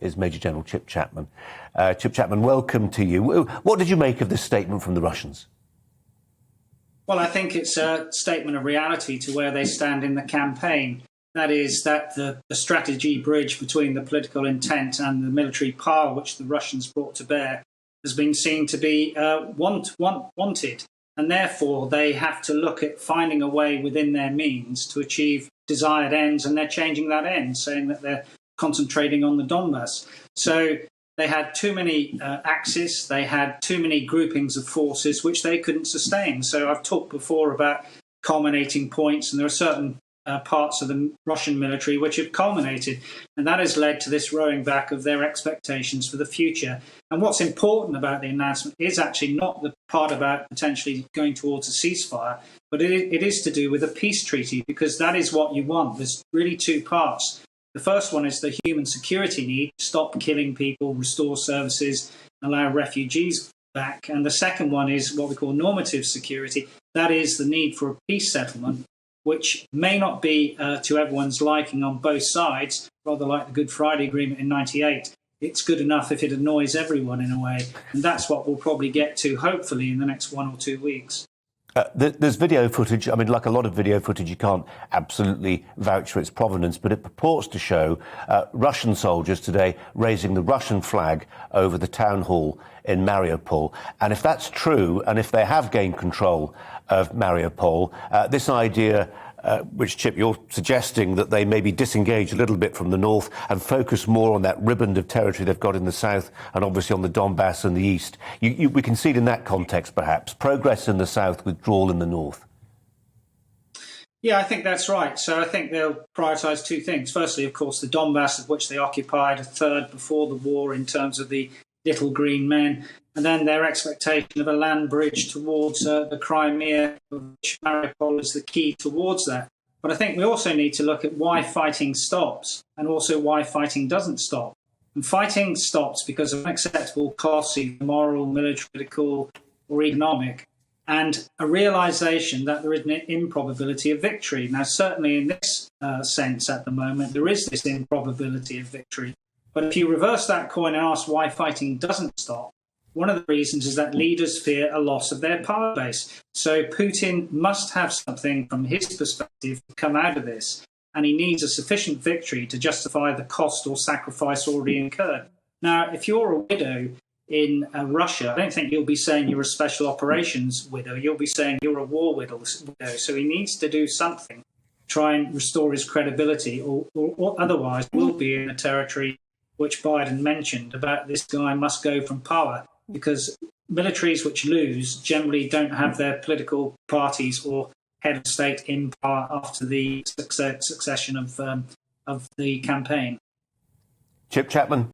Is Major General Chip Chapman. Chip Chapman, welcome to you. What did you make of this statement from the Russians? Well, I think it's a statement of reality to where they stand in the campaign. That is that the strategy bridge between the political intent and the military power which the Russians brought to bear has been seen to be wanted. And therefore, they have to look at finding a way within their means to achieve desired ends, and they're changing that end, saying that they're concentrating on the Donbass. So they had too many axes, they had too many groupings of forces which they couldn't sustain. So I've talked before about culminating points, and there are certain parts of the Russian military which have culminated, and that has led to this rowing back of their expectations for the future. And what's important about the announcement is actually not the part about potentially going towards a ceasefire, but it is to do with a peace treaty, because that is what you want. There's really two parts. The first one is the human security need, stop killing people, restore services, allow refugees back. And the second one is what we call normative security. That is the need for a peace settlement, which may not be to everyone's liking on both sides, rather like the Good Friday Agreement in '98. It's good enough if it annoys everyone in a way. And that's what we'll probably get to, hopefully, in the next 1 or 2 weeks. There's video footage. I mean, like a lot of video footage, you can't absolutely vouch for its provenance, but it purports to show Russian soldiers today raising the Russian flag over the town hall in Mariupol. And if that's true, and if they have gained control of Mariupol, this idea, which, Chip, you're suggesting that they maybe disengage a little bit from the north and focus more on that riband of territory they've got in the south and obviously on the Donbass and the east. We can see it in that context, perhaps. Progress in the south, withdrawal in the north. Yeah, I think that's right. So I think they'll prioritise two things. Firstly, of course, the Donbass, of which they occupied a third before the war in terms of the little green men, and then their expectation of a land bridge towards the Crimea, which Mariupol is the key towards that. But I think we also need to look at why fighting stops and also why fighting doesn't stop. And fighting stops because of unacceptable costs, either moral, military, political, or economic, and a realisation that there is an improbability of victory. Now, certainly in this sense at the moment, there is this improbability of victory. But if you reverse that coin and ask why fighting doesn't stop, one of the reasons is that leaders fear a loss of their power base. So Putin must have something from his perspective to come out of this, and he needs a sufficient victory to justify the cost or sacrifice already incurred. Now, if you're a widow in Russia, I don't think you'll be saying you're a special operations widow. You'll be saying you're a war widow. So he needs to do something, try and restore his credibility, or otherwise we'll be in a territory which Biden mentioned about this guy must go from power, because militaries which lose generally don't have their political parties or head of state in power after the succession of the campaign. Chip Chapman,